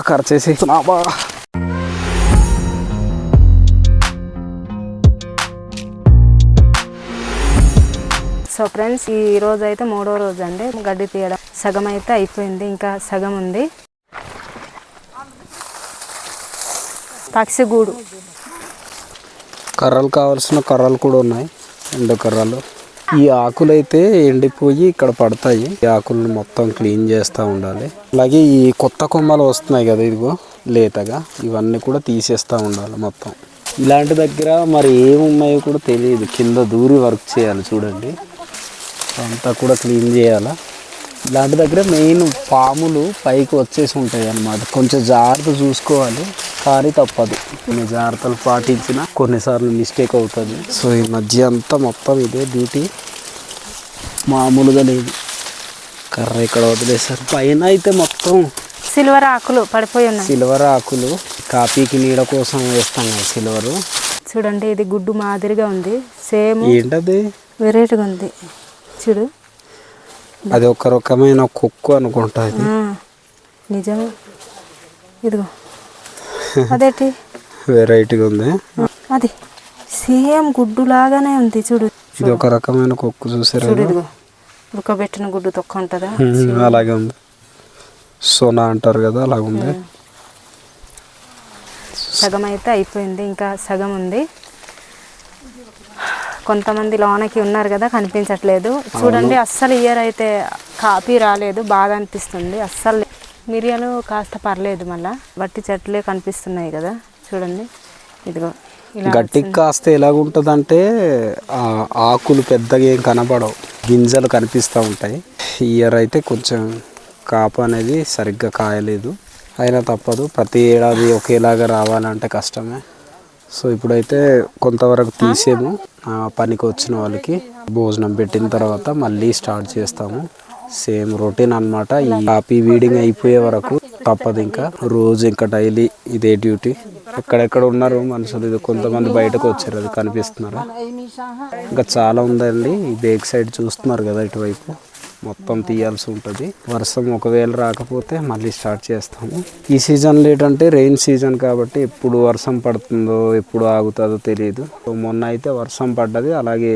ఖర్చేసేస్తున్నావా? So friends, ఈ రోజు అయితే 3వ రోజు అండి గడ్డి తీయడం. సగం అయితే అయిపోయింది, ఇంకా సగం ఉంది. పక్షిగూడు కర్రలు కావాల్సిన కర్రలు కూడా ఉన్నాయి, ఎండు కర్రలు. ఈ ఆకులు అయితే ఎండిపోయి ఇక్కడ పడతాయి. ఈ ఆకులను మొత్తం క్లీన్ చేస్తూ ఉండాలి. అలాగే ఈ కొత్త కొమ్మలు వస్తున్నాయి కదా, ఇదిగో లేతగా, ఇవన్నీ కూడా తీసేస్తూ ఉండాలి మొత్తం. ఇలాంటి దగ్గర మరి ఏమున్నాయో కూడా తెలియదు, కింద దూరి వర్క్ చేయాలి. చూడండి, అంతా కూడా క్లీన్ చేయాలా. ఇలాంటి దగ్గర మెయిన్ పాములు పైకి వచ్చేసి ఉంటాయి అన్నమాట. కొంచెం జాగ్రత్త చూసుకోవాలి, కానీ తప్పదు. కొన్ని జాగ్రత్తలు పాటించినా కొన్నిసార్లు మిస్టేక్ అవుతుంది. సో ఈ మధ్య అంతా మొత్తం ఇదే డ్యూటీ, మామూలుగా లేదు. కర్ర ఇక్కడ వదిలేసారు. పైన అయితే మొత్తం సిల్వర్ ఆకులు పడిపోయి ఉన్నాయి. సిల్వర్ ఆకులు కాపీకి నీడ కోసం వేస్తాం కదా సిల్వరు. చూడండి, ఇది గుడ్డు మాదిరిగా ఉంది, సేమ్. ఏంటది? వెరైటీగా ఉంది చూడు. అది ఒక రకమైన కుక్కు అనుకుంటా. నిజం. ఇదిగో అదేంటి వెరైటీగా ఉంది. అది సేమ్ గుడ్డు లాగానే ఉంది చూడు. ఇది ఒక రకమైన కుక్కు, చూసారా? ఇదిగో ఉడకబెట్టిన గుడ్డు తొక్క ఉంటుందా, అలాగే ఉంది. సోనా అంటారు కదా, అలాగుంది. సగం అయితే అయిపోయింది, ఇంకా సగం ఉంది. కొంతమంది లోనకి ఉన్నారు కదా, కనిపించట్లేదు. చూడండి, అస్సలు ఇయర్ అయితే కాపీ రాలేదు, బాగా అనిపిస్తుంది. అస్సలు మిరియాలు కాస్త పర్లేదు, మళ్ళీ వట్టి చెట్లే కనిపిస్తున్నాయి కదా. చూడండి, ఇదిగో ఇలా గట్టికి కాస్తే ఎలాగుంటుందంటే ఆకులు పెద్దగా ఏం కనపడవు, గింజలు కనిపిస్తూ ఉంటాయి. ఇయర్ అయితే కొంచెం కాపు అనేది సరిగ్గా కాయలేదు, అయినా తప్పదు. ప్రతి ఏడాది ఒకేలాగా రావాలంటే కష్టమే. సో ఇప్పుడైతే కొంతవరకు తీసేము, పనికి వచ్చిన వాళ్ళకి భోజనం పెట్టిన తర్వాత మళ్ళీ స్టార్ట్ చేస్తాము. సేమ్ రొటీన్ అన్నమాట. ఈ కాపీ వీడింగ్ అయిపోయే వరకు తప్పదు. ఇంకా రోజు ఇంకా డైలీ ఇదే డ్యూటీ. ఎక్కడెక్కడ ఉన్నారు మనుషులు, ఇది కొంతమంది బయటకు వచ్చారు, అది కనిపిస్తున్నారా? ఇంకా చాలా ఉందండి. ఈ బ్యాక్ సైడ్ చూస్తున్నారు కదా, ఇటువైపు మొత్తం తీయాల్సి ఉంటుంది. వర్షం ఒకవేళ రాకపోతే మళ్ళీ స్టార్ట్ చేస్తాము. ఈ సీజన్లో ఏంటంటే రెయిన్ సీజన్ కాబట్టి ఎప్పుడు వర్షం పడుతుందో ఎప్పుడు ఆగుతుందో తెలియదు. మొన్న అయితే వర్షం పడ్డది, అలాగే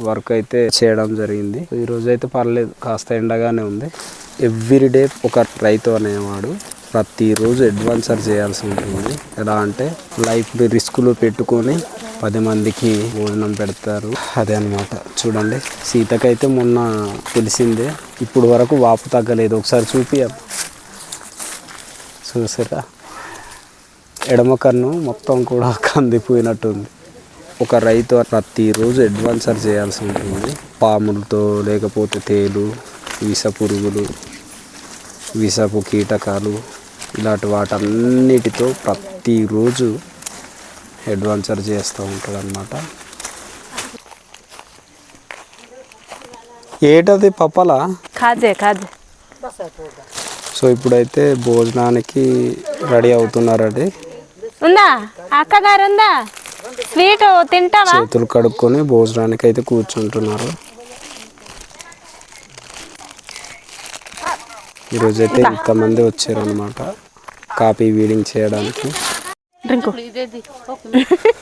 వర్క్ అయితే చేయడం జరిగింది. ఈరోజు అయితే పర్లేదు, కాస్త ఎండగానే ఉంది. ఎవ్రీడే ఒక రైతు అనేవాడు ప్రతిరోజు అడ్వెంచర్ చేయాల్సి ఉంటుంది. ఎలా అంటే లైఫ్ని రిస్కులో పెట్టుకొని 10 మందికి భోజనం పెడతారు, అదే అనమాట. చూడండి, సీతకైతే మొన్న తెలిసిందే, ఇప్పుడు వరకు వాపు తగ్గలేదు. ఒకసారి చూసారా, ఎడమ కన్ను మొత్తం కూడా కందిపోయినట్టుంది. ఒక రైతు ప్రతిరోజు అడ్వెంచర్ చేయాల్సి ఉంటుంది. పాములతో, లేకపోతే తేలు, విష పురుగులు, విషపు కీటకాలు, ఇలాంటి వాటన్నిటితో ప్రతిరోజు అడ్వెంచర్ చేస్తూ ఉంటాడు అన్నమాట. ఏటది పప్పలా? కాజే. సో ఇప్పుడైతే భోజనానికి రెడీ అవుతున్నారండి. ఉందా అక్కగారు, ఉందా స్వీట్ తింటావా? చేతులు కడుక్కొని భోజనానికి అయితే కూర్చుంటున్నారు. ఈరోజైతే ఇంతమంది వచ్చారు అనమాట కాపీ వీడింగ్ చేయడానికి.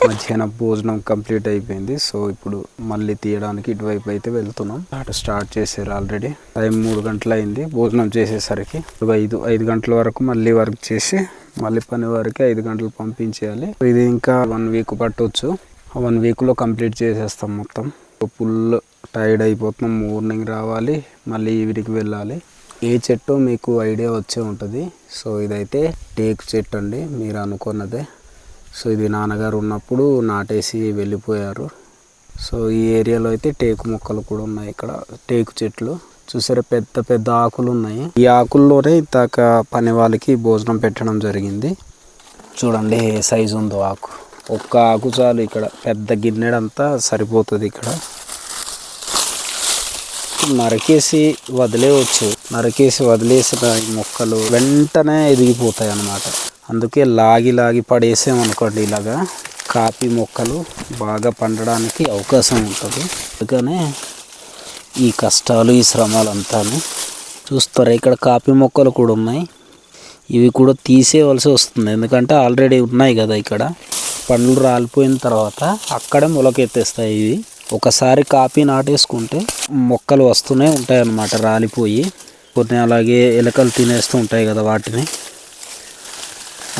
మధ్యాహ్నం భోజనం కంప్లీట్ అయిపోయింది. సో ఇప్పుడు మళ్ళీ తీయడానికి ఇటువైపు అయితే వెళ్తున్నాం. అటు స్టార్ట్ చేశారు ఆల్రెడీ. టైం 3 గంటలు అయింది భోజనం చేసేసరికి. 5 గంటల వరకు మళ్ళీ వర్క్ చేసి మళ్ళీ పని వరకు 5 గంటలు పంపించేయాలి. ఇది ఇంకా 1 వీక్ పట్టవచ్చు. 1 వీక్లో కంప్లీట్ చేసేస్తాం మొత్తం. ఫుల్ టైర్డ్ అయిపోతున్నాం. మార్నింగ్ రావాలి, మళ్ళీ ఈవినింగ్ వెళ్ళాలి. ఏ చెట్టు మీకు ఐడియా వచ్చే ఉంటుంది. సో ఇదైతే టేకు చెట్టు అండి, మీరు అనుకున్నదే. సో ఇది నాన్నగారు ఉన్నప్పుడు నాటేసి వెళ్ళిపోయారు. సో ఈ ఏరియాలో అయితే టేకు మొక్కలు కూడా ఉన్నాయి. ఇక్కడ టేకు చెట్లు చూసారా, పెద్ద పెద్ద ఆకులు ఉన్నాయి. ఈ ఆకుల్లోనే ఇంతాక పని వాళ్ళకి భోజనం పెట్టడం జరిగింది. చూడండి ఏ సైజు ఉందో ఆకు. ఒక్క ఆకు చాలు, ఇక్కడ పెద్ద గిన్నెడంతా సరిపోతుంది. ఇక్కడ నరకేసి వదిలేసిన మొక్కలు వెంటనే ఎదిగిపోతాయి అన్నమాట. అందుకే లాగి పడేసామనుకోండి, ఇలాగా కాపీ మొక్కలు బాగా పండడానికి అవకాశం ఉంటుంది. అందుకనే ఈ కష్టాలు ఈ శ్రమలంతాను చూస్తారా. ఇక్కడ కాఫీ మొక్కలు కూడా ఉన్నాయి, ఇవి కూడా తీసేయవలసి వస్తుంది ఎందుకంటే ఆల్రెడీ ఉన్నాయి కదా. ఇక్కడ పండ్లు రాలిపోయిన తర్వాత అక్కడే మొలకెత్తేస్తాయి ఇవి. ఒకసారి కాఫీ నాటేసుకుంటే మొక్కలు వస్తూనే ఉంటాయి అన్నమాట రాలిపోయి. కొన్ని అలాగే ఎలకలు తినేస్తూ ఉంటాయి కదా వాటిని.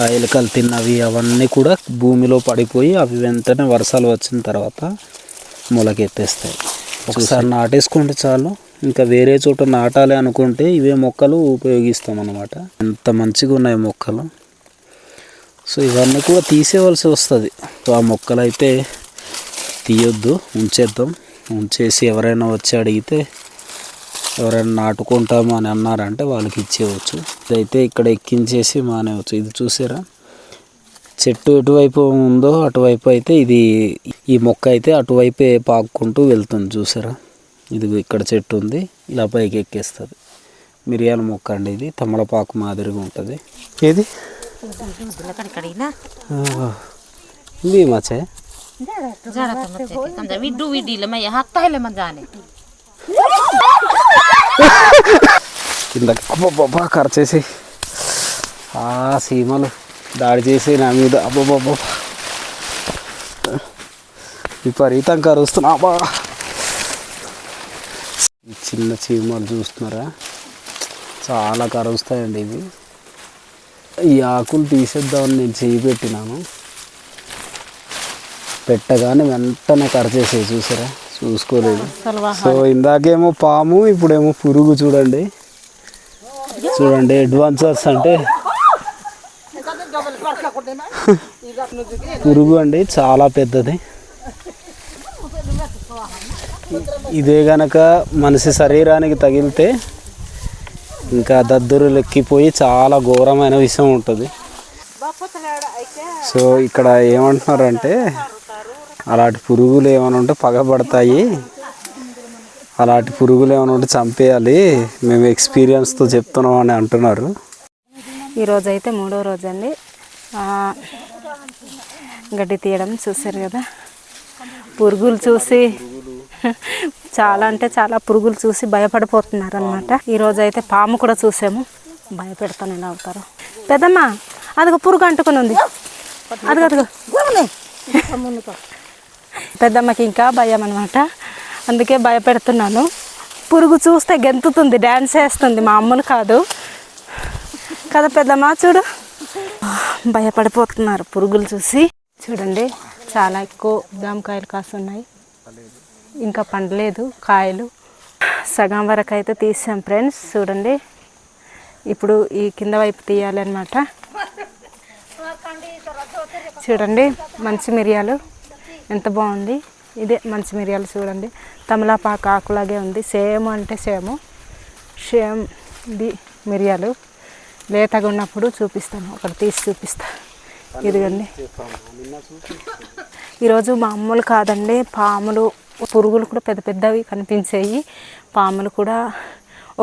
ఆ ఎలకలు తిన్నవి అవన్నీ కూడా భూమిలో పడిపోయి అవి వెంటనే వర్షాలు వచ్చిన తర్వాత మొలకెత్తేస్తాయి. ఒకసారి నాటేసుకుంటే చాలు, ఇంకా వేరే చోట నాటాలి అనుకుంటే ఇవే మొక్కలు ఉపయోగిస్తాం అన్నమాట. ఎంత మంచిగా ఉన్నాయి మొక్కలు. సో ఇవన్నీ కూడా తీసేయవలసి వస్తుంది. ఆ మొక్కలు అయితే తీయొద్దు, ఉంచేద్దాం. ఉంచేసి ఎవరైనా వచ్చి అడిగితే ఎవరైనా నాటుకుంటాము అని అన్నారంటే వాళ్ళకి ఇచ్చేయవచ్చు. ఇదైతే ఇక్కడ ఎక్కించేసి మానేవచ్చు. ఇది చూసారా, చెట్టు ఎటువైపు ఉందో అటువైపు అయితే ఇది ఈ మొక్క అయితే అటువైపే పాక్కుంటూ వెళ్తుంది చూసారా. ఇది ఇక్కడ చెట్టు ఉంది, ఇలా పైకి ఎక్కేస్తుంది. మిరియాల మొక్క అండి ఇది, తమలపాకు మాదిరిగా ఉంటుంది. ఏది మచ్చే కింద అబ్బబ్బబ్బా ఖర్చేసి ఆ సీమలు దాడి చేసి నా మీద అబ్బబ్బబ్బా విపరీతం కరుస్తున్నా. అబ్బా ఈ చిన్న చీమలు చూస్తున్నారా, చాలా కరుస్తాయండి ఇవి. ఈ ఆకులు తీసేద్దామని నేను చేయి పెట్టినాను, పెట్టగానే వెంటనే కరిచేసేది చూసారా, చూసుకోలేదు. సో ఇందాకేమో పాము, ఇప్పుడేమో పురుగు. చూడండి చూడండి, అడ్వాన్సర్స్ అంటే పురుగు అండి, చాలా పెద్దది. ఇదే గనక మనిషి శరీరానికి తగిలితే ఇంకా దద్దురులు ఎక్కిపోయి చాలా ఘోరమైన విషయం ఉంటుంది. సో ఇక్కడ ఏమంటున్నారంటే అలాంటి పురుగులు ఏమైనా ఉంటే పగబడతాయి, అలాంటి పురుగులు ఏమైనా ఉంటే చంపేయాలి, మేము ఎక్స్పీరియన్స్తో చెప్తున్నాం అని అంటున్నారు. ఈరోజు అయితే 3వ రోజు అండి గడ్డి తీయడం. చూసారు కదా, పురుగులు చూసి చాలా అంటే చాలా పురుగులు చూసి భయపడిపోతున్నారు అనమాట. ఈరోజు అయితే పాము కూడా చూసాము, భయపెడతాను ఎలా అవుతారు. పెద్దమ్మ అదిగో పురుగు అంటుకుని ఉంది, అదిగో అదిగో. పెద్దమ్మకి ఇంకా భయం అనమాట, అందుకే భయపెడుతున్నాను. పురుగు చూస్తే గెంతుతుంది, డ్యాన్స్ వేస్తుంది, మామూలు కాదు కదా పెద్దమ్మ. చూడు, భయపడిపోతున్నారు పురుగులు చూసి. చూడండి, చాలా ఎక్కువ జామకాయలు కాస్తున్నాయి, ఇంకా పండలేదు కాయలు. సగం వరకు అయితే తీసాం ఫ్రెండ్స్. చూడండి, ఇప్పుడు ఈ కింద వైపు తీయాలి అన్నమాట. చూడండి, మంచి మిరియాలు ఎంత బాగుంది. ఇదే మంచి మిరియాలు చూడండి, తమలపాకు ఆకులాగే ఉంది, సేమ్ అంటే సేమ్ ఇది మిరియాలు. లేతగా ఉన్నప్పుడు చూపిస్తాను, ఒకటి తీసి చూపిస్తా. ఇదిగండి, ఈరోజు మామూలు కాదండి, పాములు పురుగులు కూడా పెద్ద పెద్దవి కనిపించాయి. పాములు కూడా,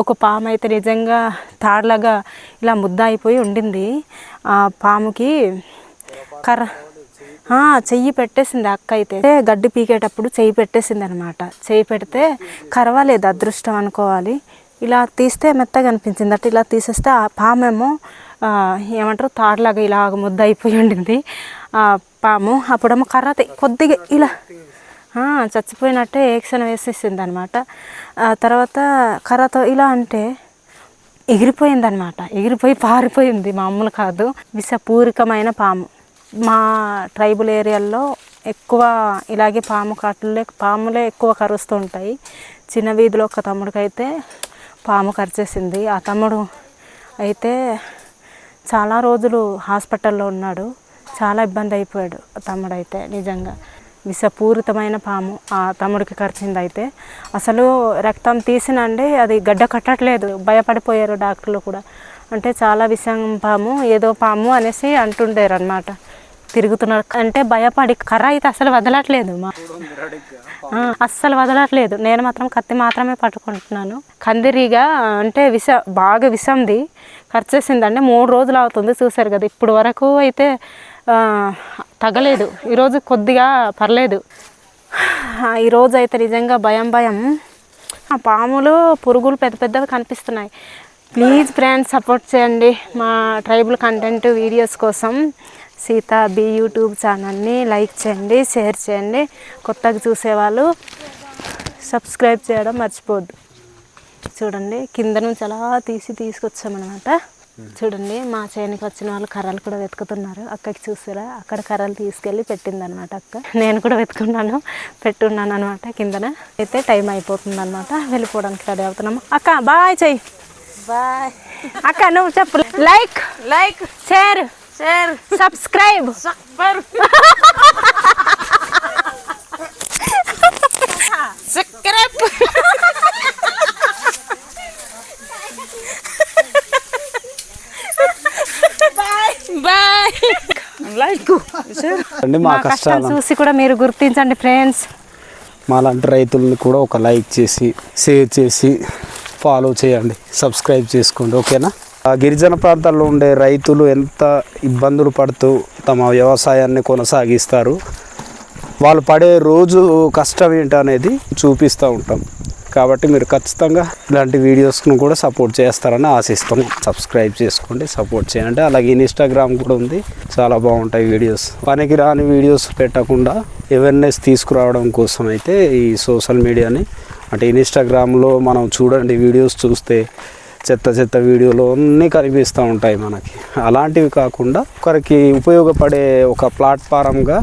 ఒక పాము అయితే నిజంగా తాడులాగా ఇలా ముద్ద అయిపోయి ఉండింది. ఆ పాముకి కర్ర చెయ్యి పెట్టేసింది అక్క అయితే. గడ్డి పీకేటప్పుడు చెయ్యి పెట్టేసింది అనమాట. చెయ్యి పెడితే కరవలేదు, అదృష్టం అనుకోవాలి. ఇలా తీస్తే మెత్తగా అనిపించింది అట్లా. ఇలా తీసేస్తే ఆ పామేమో ఏమంటారు తాడులాగా ఇలాగ ముద్ద అయిపోయి ఉండింది ఆ పాము. అప్పుడేమో కర్ర కొద్దిగా ఇలా చచ్చిపోయినట్టే ఏక్షన్ వేసేసింది అనమాట. తర్వాత కర్రతో ఇలా అంటే ఎగిరిపోయిందనమాట, ఎగిరిపోయి పారిపోయింది, మామూలు కాదు. విషపూరితమైన పాము. మా ట్రైబల్ ఏరియాల్లో ఎక్కువ ఇలాగే పాములే ఎక్కువ కరుస్తూ ఉంటాయి. చిన్న వీధిలో ఒక తమ్ముడికైతే పాము కరిచేసింది. ఆ తమ్ముడు అయితే చాలా రోజులు హాస్పిటల్లో ఉన్నాడు, చాలా ఇబ్బంది అయిపోయాడు ఆ తమ్ముడు అయితే. నిజంగా విషపూరితమైన పాము ఆ తమ్ముడికి కరిచింది. అయితే అసలు రక్తం తీసినండి అది గడ్డ కట్టట్లేదు, భయపడిపోయారు డాక్టర్లు కూడా. అంటే చాలా విషం పాము, ఏదో పాము అనేసి అంటుండేరు అనమాట. తిరుగుతున్నారు అంటే భయపడి. కర్ర అయితే అసలు వదలట్లేదు, అస్సలు వదలట్లేదు. నేను మాత్రం కత్తి మాత్రమే పట్టుకుంటున్నాను. కందిరీగా అంటే బాగా విషంది కరిచేసిందండి. 3 రోజులు అవుతుంది, చూసారు కదా. ఇప్పుడు వరకు అయితే తగలేదు, ఈరోజు కొద్దిగా పర్లేదు. ఈరోజు అయితే నిజంగా భయం ఆ పాములు పురుగులు పెద్ద పెద్దవి కనిపిస్తున్నాయి. ప్లీజ్ ఫ్రెండ్స్ సపోర్ట్ చేయండి మా ట్రైబల్ కంటెంట్ వీడియోస్ కోసం. సీతా బి యూట్యూబ్ ఛానల్ని లైక్ చేయండి, షేర్ చేయండి. కొత్తగా చూసేవాళ్ళు సబ్స్క్రైబ్ చేయడం మర్చిపోద్దు. చూడండి కింద నుంచి అలా తీసుకొచ్చామన్నమాట. చూడండి మా చేనికి వచ్చిన వాళ్ళు కర్రలు కూడా వెతుకుతున్నారు. అక్కకి చూసారా, అక్కడ కర్రలు తీసుకెళ్ళి పెట్టిందనమాట అక్క. నేను కూడా వెతుకున్నాను, పెట్టున్నాను అనమాట కిందన. అయితే టైం అయిపోతుంది అనమాట, వెళ్ళిపోవడానికి రెడీ అవుతున్నాము. అక్క బాయ్ చెయ్యి. బాయ్ అక్క నువ్వు చెప్పు. Like share subscribe. అండి మా కష్టాలు చూసి కూడా మీరు గుర్తించండి ఫ్రెండ్స్. మాలాంటి రైతులను కూడా ఒక లైక్ చేసి, షేర్ చేసి, ఫాలో చేయండి, సబ్స్క్రైబ్ చేసుకోండి. ఓకేనా? ఆ గిరిజన ప్రాంతాల్లో ఉండే రైతులు ఎంత ఇబ్బందులు పడుతూ తమ వ్యవసాయాన్ని కొనసాగిస్తారు, వాళ్ళు పడే రోజు కష్టం ఏంటనేది చూపిస్తూ ఉంటాం. కాబట్టి మీరు ఖచ్చితంగా ఇలాంటి వీడియోస్ను కూడా సపోర్ట్ చేస్తారని ఆశిస్తాం. సబ్స్క్రైబ్ చేసుకోండి, సపోర్ట్ చేయండి. అలాగే ఇన్స్టాగ్రామ్ కూడా ఉంది, చాలా బాగుంటాయి వీడియోస్. పనికి రాని వీడియోస్ పెట్టకుండా అవేర్నెస్ తీసుకురావడం కోసం అయితే ఈ సోషల్ మీడియాని, అంటే ఇన్స్టాగ్రామ్లో మనం చూడండి, వీడియోస్ చూస్తే చెత్త వీడియోలు అన్నీ కనిపిస్తూ ఉంటాయి మనకి. అలాంటివి కాకుండా ఒకరికి ఉపయోగపడే ఒక ప్లాట్ఫారంగా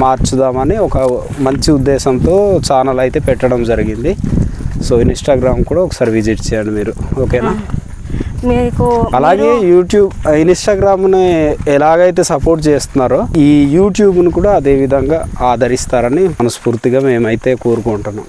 మార్చుదామని ఒక మంచి ఉద్దేశంతో ఛానల్ అయితే పెట్టడం జరిగింది. సో ఇన్స్టాగ్రామ్ కూడా ఒకసారి విజిట్ చేయండి మీరు. ఓకేనా? మీకు అలాగే యూట్యూబ్, ఇన్స్టాగ్రామ్ని ఎలాగైతే సపోర్ట్ చేస్తున్నారో ఈ యూట్యూబ్ను కూడా అదే విధంగా ఆదరిస్తారని మనస్ఫూర్తిగా మేమైతే కోరుకుంటున్నాం.